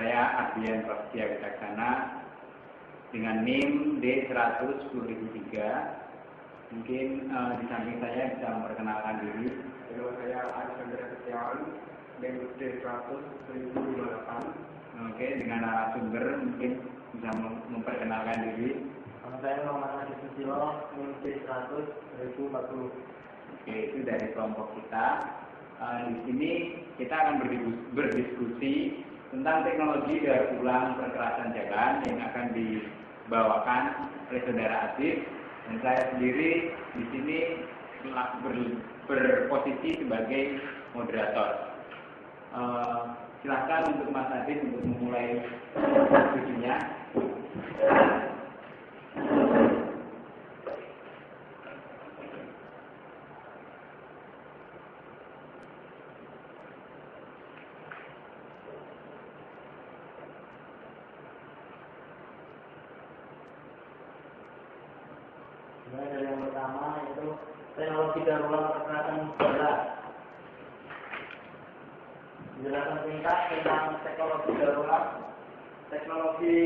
saya Ardian Prasetya Wicaksana dengan NIM D100.1003. Mungkin di samping saya bisa memperkenalkan diri. Halo, saya Alexander Setiawan NIM D100.1058. Oke, dengan narasumber mungkin bisa memperkenalkan diri. Saya Muhammad Adi Susilo NIM D100.1040. Oke, itu dari kelompok kita. Di sini kita akan berdiskusi tentang teknologi daur ulang perkerasan jalan yang akan dibawakan oleh saudara Adib, dan saya sendiri di sini berposisi sebagai moderator. Silakan untuk Mas Adib untuk memulai diskusinya. Dari yang pertama yaitu teknologi daur ulang perkerasan jalan. Penjelasan singkat tentang teknologi daur ulang. Teknologi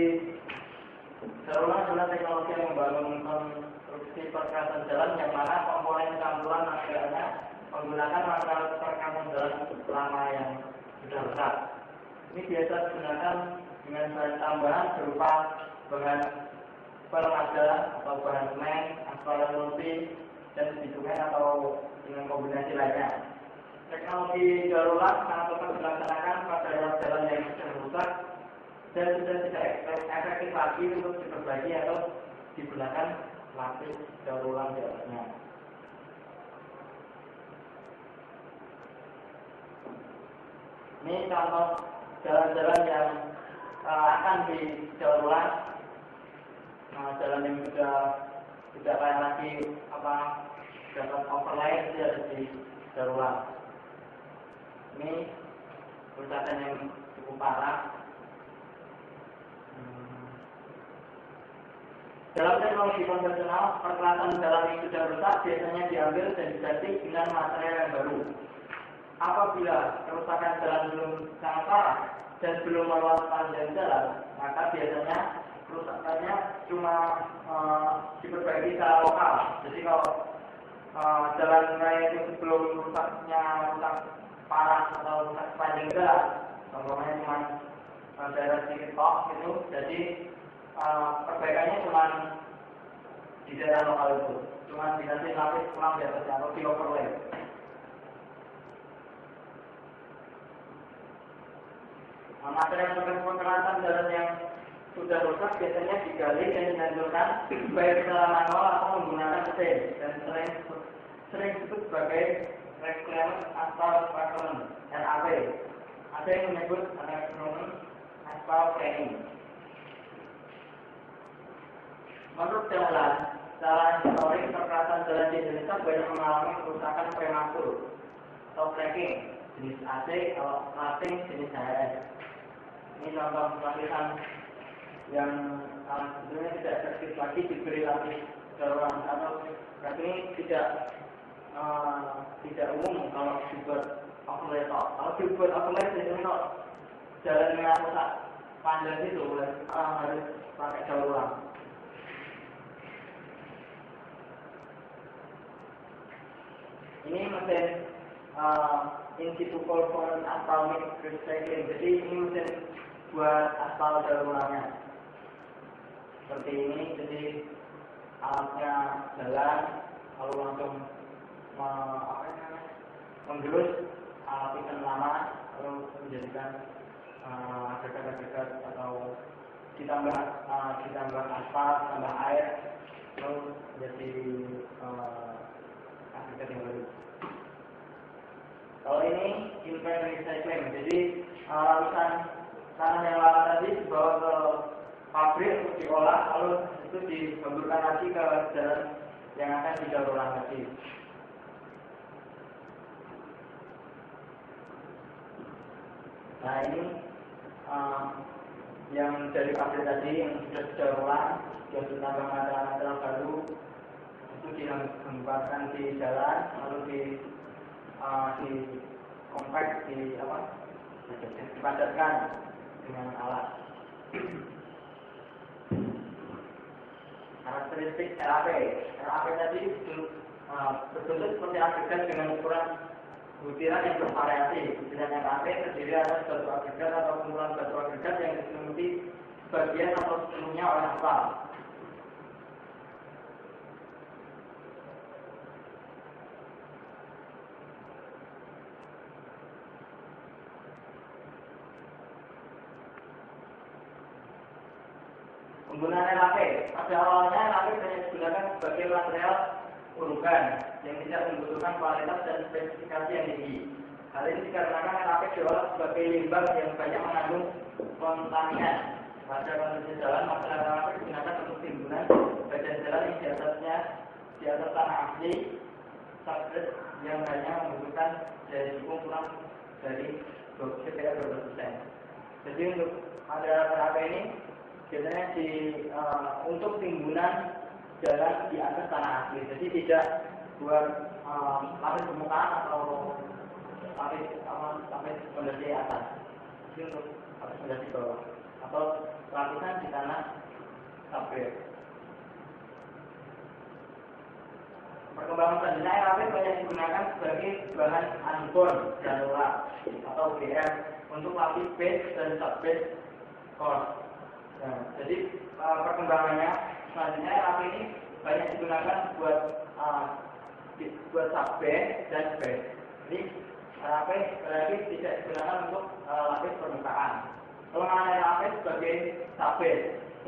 daur ulang adalah teknologi yang membangun konstruksi perkerasan jalan yang mana komponen campuran akhirnya menggunakan material perkerasan jalan lama yang sudah rusak. Ini biasa digunakan dengan bahan tambahan berupa bahan permada atau bahan semen, aspal multi, dan bitumen atau dengan kombinasi lainnya. Teknologi daur ulang sangat tepat dilaksanakan pada jalan yang sudah rusak dan sudah tidak efektif lagi untuk diperbaiki atau digunakan lapis daur ulang di atasnya. Ini contoh jalan-jalan yang akan didaur ulang. Jalan yang sudah tidak layak lagi dapat overlay itu harus didaur ulang. Ini kerusakan yang cukup parah. Dalam teknologi konvensional, perkerasan jalan yang sudah rusak biasanya diambil dan diganti dengan material yang baru. Apabila kerusakan jalan belum sangat parah dan belum meluas panjang jalan, maka biasanya kerusakannya cuma diperbaiki secara lokal. Jadi kalau jalan raya itu sebelum rusak parah atau rusak panjang jalan, contohnya cuma daerah sedikit tok gitu, jadi perbaikannya cuma di daerah lokal itu, cuma dikasih lapis pulang di atasnya atau di overlay. Material perkerasan jalan yang sudah rusak biasanya digali dan dihancurkan baik secara manual atau menggunakan mesin, dan sering disebut sebagai reclaimed asphalt pavement (RAP). Ada yang menyebut reclaimed asphalt framing. Menurut Dahlan, secara historik perkerasan jalan di Indonesia banyak mengalami kerusakan prematur atau cracking jenis AC atau rating jenis HRS. Ini contoh lapisan yang sebenarnya tidak efektif lagi diberi lapis daur ulang atau ini tidak umum kalau dibuat overlay. Kalau dibuat overlay biasanya kalau jalan yang rusak panjang itu harus pakai daur ulang. Ini mesin in situ solvent atomic recycling. Jadi ini mesin buat aspal daur ulangnya. Seperti ini, jadi alatnya jalan, lalu langsung menggerus lapisan lama, lalu menjadikan agregat-agregat atau ditambah aspal, tambah air, lalu menjadi agregat yang baru. Kalau ini inline recycling, jadi lapisan tanah yang lama tadi dibawa ke pabrik untuk diolah, lalu itu dihamburkan lagi ke jalan yang akan didaur ulang lagi. Nah ini yang dari pabrik tadi yang sudah didaur ulang, yang ditambah material baru, itu dihamburkan di jalan, lalu di compact dipadatkan dengan alat. Karakteristik RAP tadi berbentuk seperti agregat dengan ukuran butiran yang bervariasi. Butiran yang RAP terdiri atas batu agregat atau kumpulan batu agregat yang diselimuti sebagian atau sepenuhnya oleh aspal. Penggunaan RAP, pada awalnya RAP hanya digunakan sebagai material urukan yang tidak membutuhkan kualitas dan spesifikasi yang tinggi. Hal ini dikarenakan RAP diolah sebagai limbah yang banyak mengandung kontaminan. Pada kondisi jalan, material RAP digunakan untuk timbunan badan jalan yang di atas tanah asli, substrat yang hanya membutuhkan dari dukung kurang dari 12%. Jadi untuk pada RAP ini biasanya untuk timbunan jalan di atas tanah asli, jadi tidak buat lapis permukaan atau lapis fondasi atas, jadi untuk lapis fondasi bawah atau lapisan di tanah subgrade. Perkembangan selanjutnya RAP banyak digunakan sebagai bahan unborn granular atau BR untuk lapis base dan subbase core. Nah, jadi perkembangannya selanjutnya RAP ini banyak digunakan buat subbase dan base. Jadi RAP berarti tidak digunakan untuk lapis permukaan. Kelemahan RAP sebagai subbase,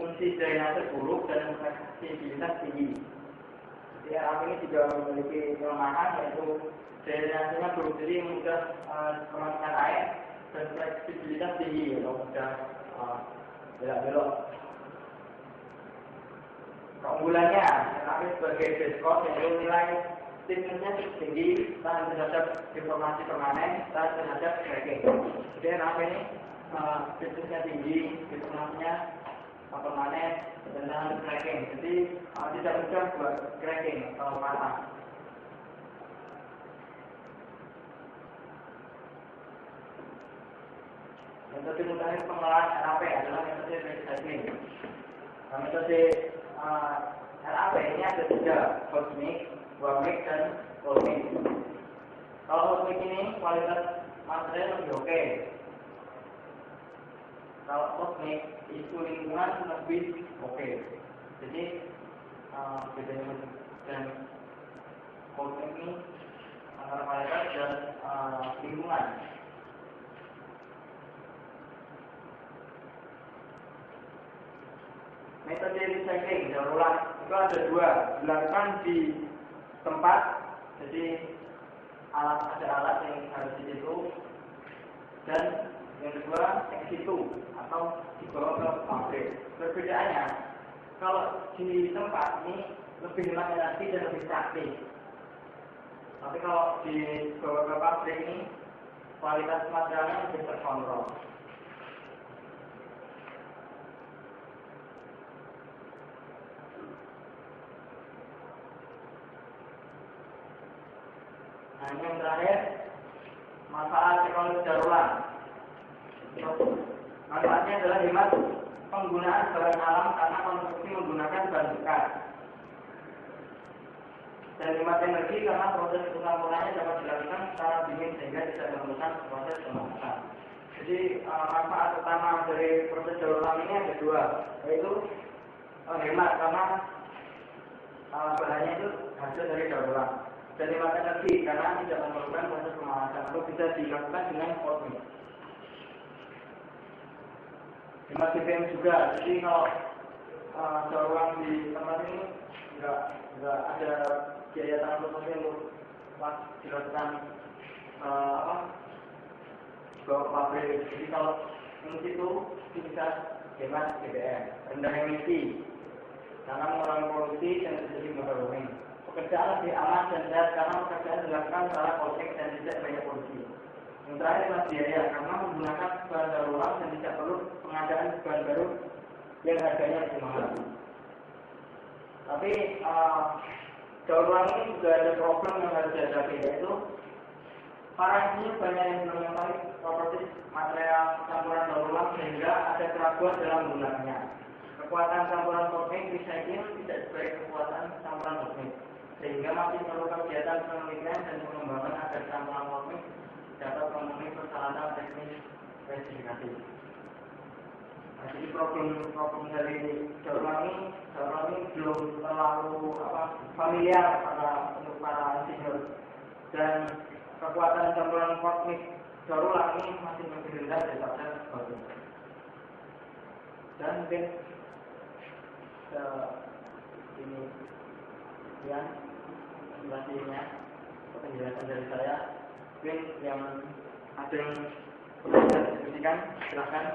fungsi drainase buruk dan fleksibilitas tinggi. Jadi RAP ini juga memiliki kelemahan yaitu drainasenya buruk, jadi mudah kemasukan air dan fleksibilitas tinggi atau mudah belok-belok. Keunggulannya, RAP sebagai base cost yaitu nilai stiffness-nya tinggi, tahan terhadap deformasi permanen, tahan terhadap cracking. Jadi RAP ini stiffness-nya tinggi, deformasinya permanen, dan tahan cracking. Jadi tidak mudah buat cracking atau patah. Metode mutakhir pengolahan RAP adalah metode recycling. Metode RAP ini ada 3, cosmic, warmic, dan cosmic. Kalau cosmic ini kualitas material lebih oke. Kalau cosmic itu lingkungan lebih oke. Jadi bedanya dan cosmic ini antara kualitas dan lingkungan. Metode recycling daur ulang itu ada 2, dilakukan di tempat, jadi ada alat yang harus di situ, dan yang kedua ex situ atau dibawa ke pabrik. Perbedaannya, kalau di tempat ini lebih hemat energi dan lebih praktis, tapi kalau dibawa ke pabrik ini kualitas materialnya lebih terkontrol. Nah, ini yang terakhir, manfaat teknologi daur ulang. Manfaatnya adalah hemat penggunaan bahan alam karena konstruksi menggunakan bahan bekas, dan hemat energi karena proses pengampunannya dapat dilakukan secara dingin sehingga tidak memerlukan proses pemanasan. Jadi manfaat utama dari proses daur ulang ini ada 2, yaitu hemat karena bahannya itu hasil dari daur ulang, dan hemat energi karena tidak memerlukan proses pemanasan atau bisa dilakukan dengan cosmic. Hemat BBM juga, jadi kalau daur ulang di tempat ini nggak ada biaya transportasi untuk dilakukan bawa ke pabrik. Jadi kalau untuk itu bisa hemat BBM, rendah emisi karena mengurangi polusi dan terjadi global warming. Pekerjaan lebih aman dan sehat karena pekerjaan dilakukan secara kolektif dan tidak banyak polusi. Yang terakhir adalah biaya karena menggunakan bahan daur ulang dan tidak perlu pengadaan bahan baru yang harganya lebih mahal. Tapi daur ulang ini juga ada problem yang harus dihadapi, yaitu para insinyur banyak yang belum mengetahui properti material campuran daur ulang sehingga ada keraguan dalam menggunakannya. Kekuatan campuran volkanik recycling tidak sebaik kekuatan campuran volkanik, sehingga masih perlu kegiatan penelitian dan pengembangan agar campuran volkanik dapat memenuhi persyaratan teknis spesifikasi. Nah, jadi problem dari daur ulang ini belum terlalu familiar untuk para insinyur, dan kekuatan campuran volkanik daur ulang ini masih lebih rendah daripada batu. Dan mungkin ini ya penjelasannya, penjelasan dari saya. Mungkin yang ada yang perlu saya diskusikan, silahkan.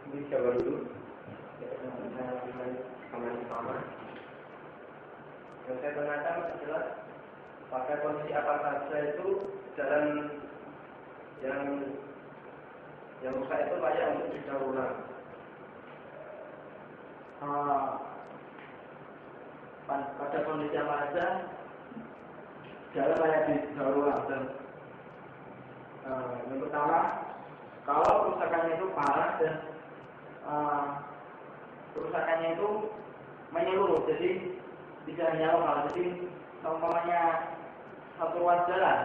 Ini coba dulu. Saya mulai sama. Yang saya tanyakan adalah pada kondisi apa saja itu jalan yang rusak itu layak untuk didaur ulang. Pada kondisi apa saja jalan layak didaur ulang. Dan yang pertama, kalau kerusakannya itu parah dan kerusakannya itu menyeluruh, jadi tidak hanya lokal. Jadi umpamanya satu ruas jalan,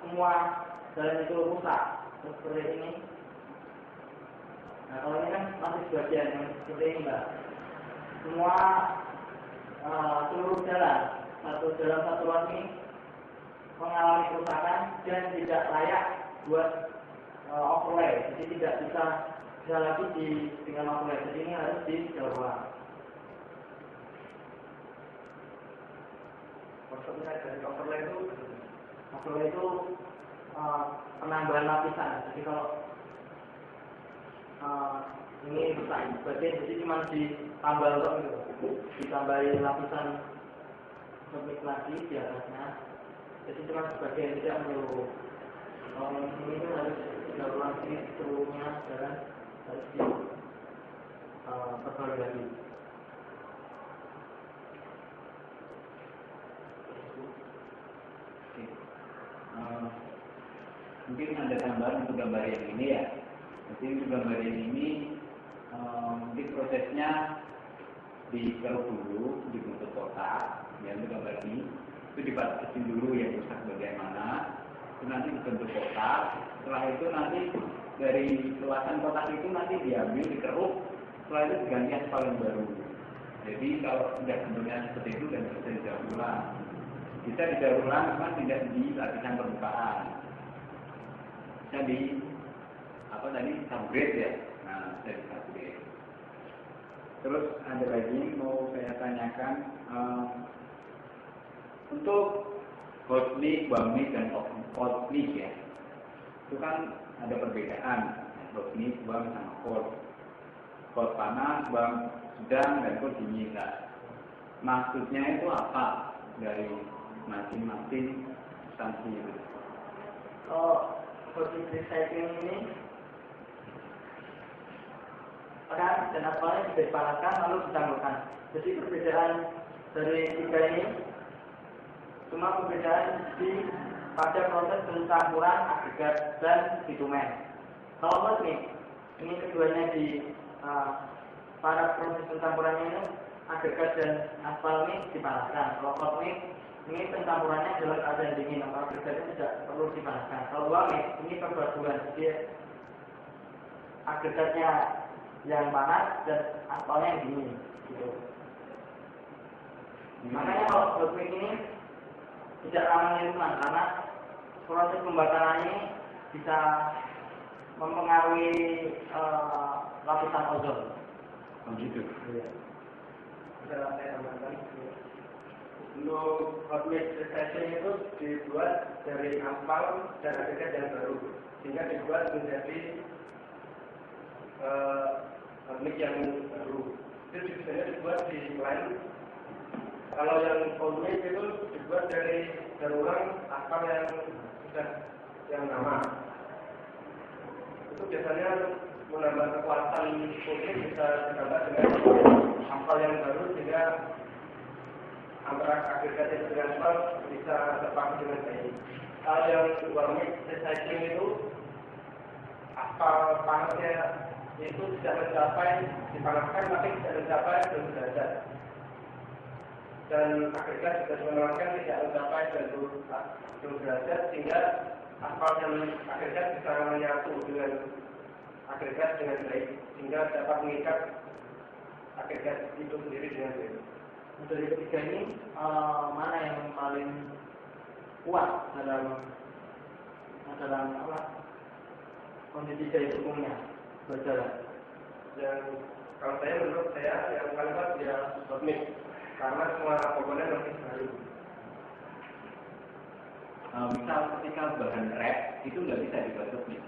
semua jalan itu rusak seperti ini. Nah, kalau ini kan masih sebagian yang seperti ini, Mbak. Semua seluruh jalan, satu ruas ini mengalami kerusakan dan tidak layak buat overlay. Jadi tidak bisa lagi dengan overlay. Jadi ini harus didaur ulang. Maksudnya dari overlay itu penambahan lapisan. Jadi kalau ini rusak bagian, jadi cuma ditambal gitu, ditambahin lapisan lebih lagi di atasnya. Jadi cuma sebagian, tidak menyeluruh. Kalau ini itu harus didaur ulang, ini seluruhnya jalan harus diperbarui lagi. Mungkin ada tambahan untuk gambar yang ini ya. Jadi untuk gambar yang ini mungkin prosesnya dikeruk dulu, dibentuk kotak, ya untuk gambar ini itu dibatasin dulu yang rusak bagaimana, itu nanti dibentuk kotak. Setelah itu nanti dari luasan kotak itu nanti diambil, dikeruk, setelah itu diganti aspal yang baru. Jadi kalau sudah bentuknya seperti itu dan bisa didaur ulang. Bisa didaur ulang, cuma tidak di lapisan permukaan. Bisa di upgrade ya. Nah, bisa di upgrade. Terus ada lagi mau saya tanyakan untuk hot mix, warm mix dan cold mix ya. Itu kan ada perbedaan hot mix, warm sama cold. Cold panas, warm sedang dan cold dingin. Nah, maksudnya itu apa dari masing-masing instansi itu? Proses recycling ini dan aspalnya bisa dipanaskan lalu dicampurkan. Jadi perbedaan dari tiga ini cuma perbedaan pada proses pencampuran agregat dan bitumen. Kalau hot mix ini keduanya pada proses pencampurannya ini agregat dan aspal ini dipanaskan. Kalau hot mix ini pencampurannya dalam keadaan dingin, maka agregatnya tidak perlu dipanaskan. Kalau warm mix ini perpaduan, jadi agregatnya yang panas dan aspalnya yang dingin, gitu. Makanya kalau hot mix ini tidak ramah lingkungan karena proses pembakarannya bisa mempengaruhi lapisan ozon. Oh gitu. Iya. Bisa saya tambahkan. Untuk hot mix recycling itu dibuat dari aspal dan agregat yang baru, sehingga dibuat menjadi hot mix yang baru. Itu biasanya dibuat di blend. Kalau yang cold mix itu dibuat dari daur ulang aspal yang sudah yang lama. Itu biasanya menambah kekuatan putih bisa ditambah dengan aspal yang baru sehingga antara agregat dengan aspal bisa terpakai dengan baik. Kalau yang warming recycling itu aspal panasnya itu tidak mencapai dipanaskan tapi tidak mencapai 2 derajat. Dan agregat juga menerangkan tidak mencapai 2 derajat sehingga aspal dan agregat bisa menyatu dengan agregat dengan baik sehingga dapat mengikat agregat itu sendiri dengan baik. Dari ketiga ini mana yang paling kuat dalam apa kondisi jahit umumnya berjalan? Dan kalau menurut saya yang paling kuat ya hotmix karena semua komponen masih baru. Misal ketika bahan rep itu nggak bisa dibuat hotmix.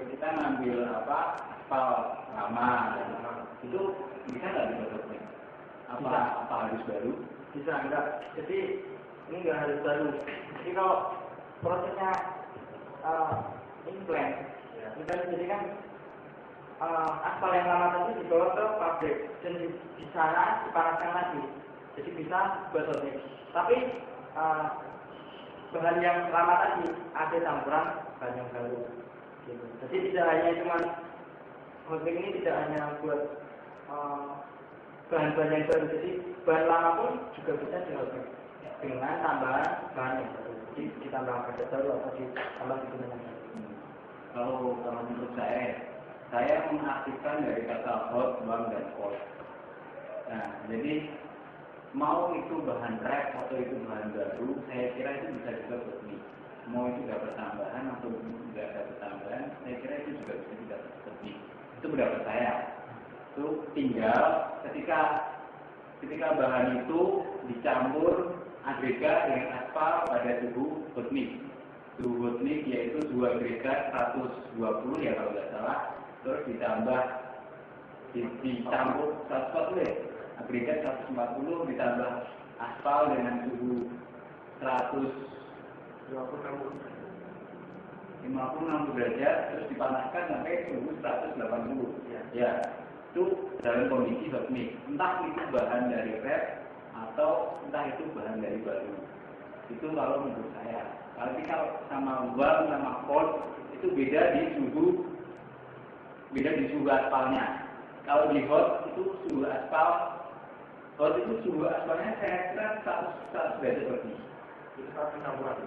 Kita ngambil apa aspal lama itu bisa nggak dibuat hotmix? Apa harus baru? Bisa enggak? Jadi ini enggak harus baru. Jadi kalau prosesnya implant, jadi kan aspal yang lama tadi dibawa ke pabrik dan di sana dipanaskan lagi. Jadi bisa buat hotmix. Tapi bahan yang lama tadi ada campuran bahan yang baru. Gitu. Jadi tidak hanya cuma hotmix ini tidak hanya buat bahan-bahan yang baru, jadi bahan lama pun juga bisa dihotmix dengan tambahan bahan yang baru. Jadi ditambah pada baru atau ditambah dengan baru. Kalau menurut saya mengaktifkan dari kata hot, warm, dan cold. Nah, jadi mau itu bahan rep atau itu bahan baru, saya kira itu bisa juga hotmix. Mau itu dapat tambahan atau tidak dapat tambahan, saya kira itu juga bisa dapat hotmix. Itu pendapat saya. Itu tinggal ketika bahan itu dicampur agregat dengan aspal pada suhu hotmix. Suhu hotmix yaitu suhu agregat 120 ya kalau tidak salah, terus dicampur 140 ya, agregat 140 ditambah aspal dengan suhu 150 derajat, terus dipanaskan sampai suhu 180 ya. Itu dalam kondisi hotmix, entah itu bahan dari rep atau entah itu bahan dari baru. Itu kalau menurut saya. Kalau sama warm sama cold itu beda di suhu aspalnya. Kalau di hot itu suhu aspal, itu suhu aspalnya saya kira 100 derajat lebih. Itu satu campuran.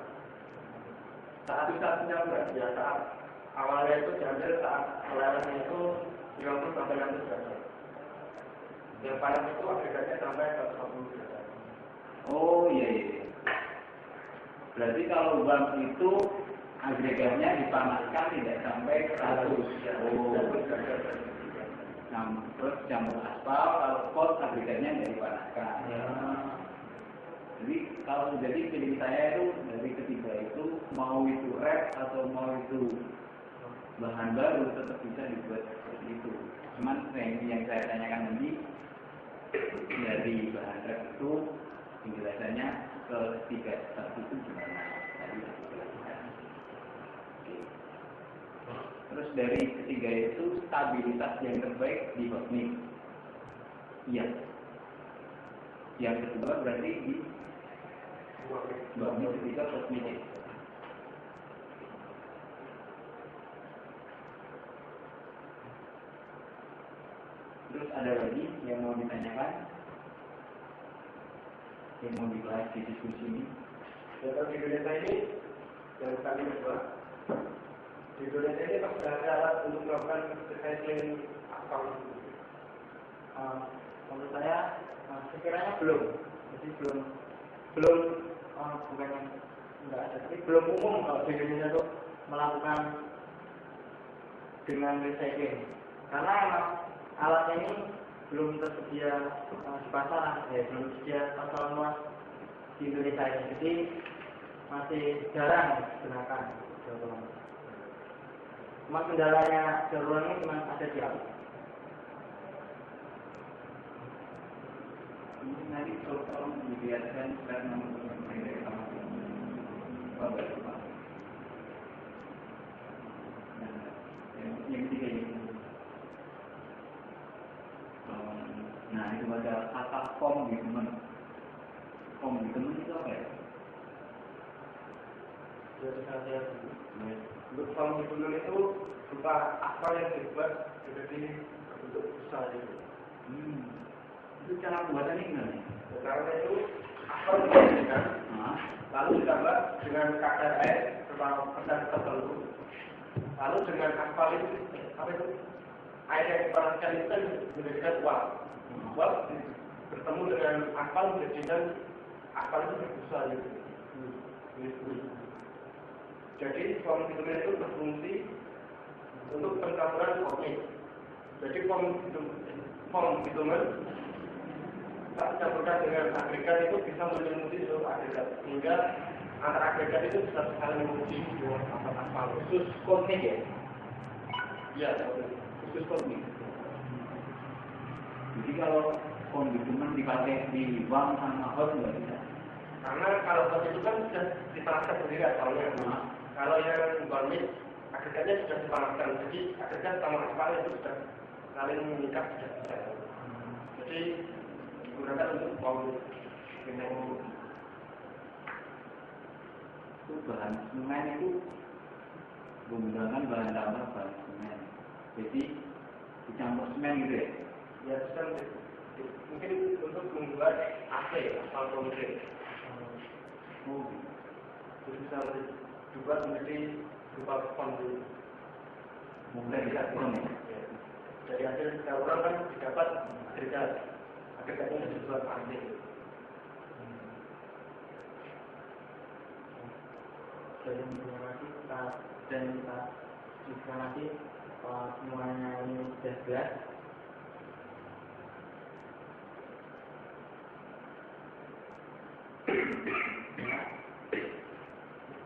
Satu campuran ya, saat awalnya itu diambil saat pelayanan itu 50 sampai 60 derajat. Yang panas itu agregatnya sampai 140 derajat. Oh iya. Berarti kalau warm itu agregatnya dipanaskan tidak sampai 100. Nah, terus campur aspal, kalau cold agregatnya tidak dipanaskan. Jadi feeling saya itu dari ketiga itu mau itu rep atau mau itu bahan baru tetap bisa dibuat seperti itu. Cuman yang saya tanyakan tadi dari bahan rep itu penjelasannya ketiga step itu gimana? Tadi aku jelaskan. Terus dari ketiga itu stabilitas yang terbaik di hotmix. Iya. Yang kedua berarti di hotmix ketiga hotmix. Terus ada lagi yang mau ditanyakan? Yang mau dibahas di diskusi ini? Contoh di Indonesia ini yang kami buat. Di Indonesia ini pasti ada alat untuk melakukan recycling aspal. Menurut saya sekiranya belum. Jadi belum bukannya enggak ada, tapi belum umum kalau di Indonesia itu melakukan dengan recycling. Karena emang alat ini belum tersedia di pasaran, belum tersedia pasaran luas di Indonesia ini. Jadi masih jarang digunakan. Cuma kendalanya darurat ini cuma ada di alat. Ini nanti tolong dilihatkan karena mengenai dari sama yang ketiga ini. itu ada kata komitmen. Komitmen itu apa ya? Jadi saya Untuk komitmen itu berupa aspal yang dibuat jadi bentuk besar itu. Itu cara pembuatannya gimana? Karena itu aspal dijadikan, Nah, lalu ditambah dengan kadar air kadar tertentu. Lalu dengan aspal itu, air yang dipanaskan itu kan menjadikan uap. Uap bertemu dengan aspal menjadikan aspal itu berbusa gitu. Jadi komitmen itu berfungsi untuk pencampuran komit. Jadi komitmen saat dicampurkan dengan agregat itu bisa menyelimuti seluruh agregat sehingga antara agregat itu bisa saling menguji dengan aspal khusus komit ya? Iya, Khusus komit. Jadi kalau komitmen dipakai di bank sama hot nggak bisa? karena kalau hot itu kan sudah dipanaskan sendiri asalnya. Kalau yang komit agregatnya sudah dipanaskan, jadi agregat sama aspal itu sudah saling mengikat sudah bisa. Jadi digunakan untuk komit. Itu bahan semen itu menggunakan bahan tambah bahan semen. Jadi dicampur semen gitu ya? Ya bisa mungkin untuk membuat AC aspal konkret. Jadi bisa dibuat menjadi berupa fondasi. Mulai bisa kurang ya? Dari hasil campuran kan didapat agregat. Agregatnya dibuat AC. jadi terima kasih semuanya ini sudah jelas.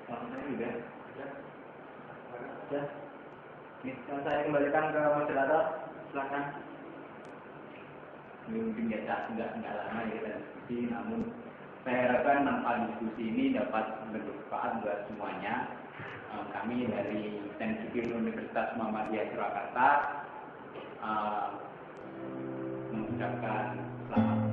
Kalau saya juga. Ya. Saya kembalikan ke moderator, silakan. Mungkin nggak lama ya kita diskusi, namun saya harapkan manfaat diskusi ini dapat bermanfaat buat semuanya. Kami dari Sensipil Universitas Muhammadiyah Surakarta mengucapkan selamat